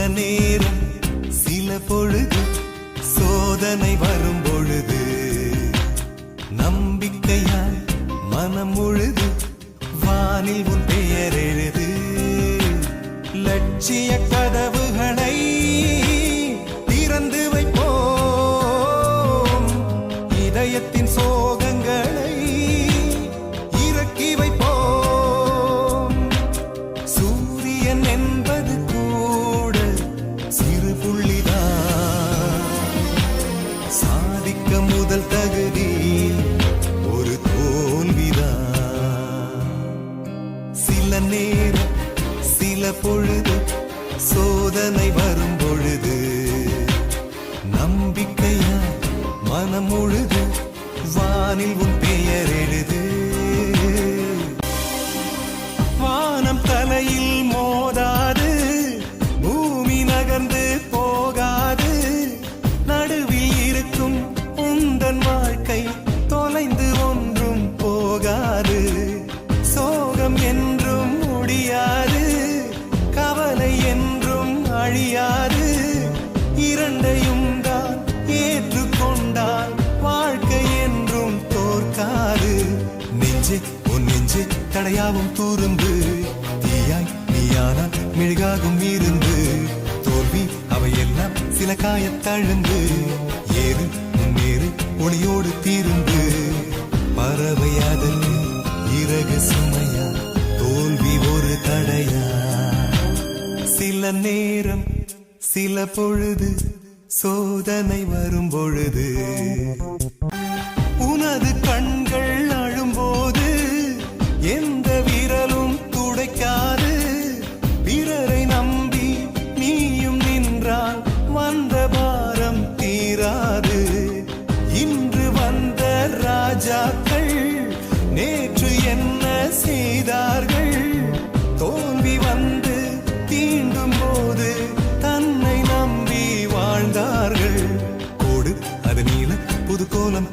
நேரம் சில பொழுது சோதனை வரும் பொழுது நம்பிக்கையால் மனம் முழுது வானில் உன் பெயர் எழுது. லட்சிய கதவுகளை திறந்து வைப்போம், இதயத்தின் சோகங்களை இறக்கி வைப்போம். சூரியன் என்பது கூட சிறு புள்ளிதான், சாதிக்க முதல் தகுதி ஒரு தோல்விதான். சில நேரம் சில பொழுது சோதனை வரும் பொழுது நம்பிக்கையா மனம் முழுது வானில் உன் பெயர் எழுது. வானம் தலையில் மோதாது, பூமி நகர்ந்து போகாது, நடுவில் இருக்கும் உந்தன் வாழ்க்கை தொலைந்து ஒன்றும் போகாது. சோகம் என்றும் முடியாது, கவலை என்றும் அழியாது, இரண்டையும் தான் ஏற்றுக்கொண்டால் வாழ்க்கை என்றும் தோற்காது. நெஞ்சே உன் நெஞ்சே தடையாவும் துரும்பு, தீயாய் நீயானால் மெழுகாகும் இருந்து, தோல்வி அவையெல்லாம் சில காயத்தழுந்து, ஏறு முன்னேறு ஒளியோடு தீருந்து. பறவையாதற்கு இறகு சுமையா, தோல்வி ஒரு தடையா. சில நேரம் சில பொழுது சோதனை வரும் பொழுது உனது கண்கள் அழும்போது எந்த விரலும் துடைக்காது. பிறரை நம்பி நீயும் நின்றால் வந்த பாரம் தீராது. இன்று வந்த ராஜாக்கள் நேற்று என்ன செய்தார்கள்? தோல்வி வந்து தீண்டும் போது தன்னை நம்பி வாழ்ந்தார்கள். கோடு அது நீல புது கோலம்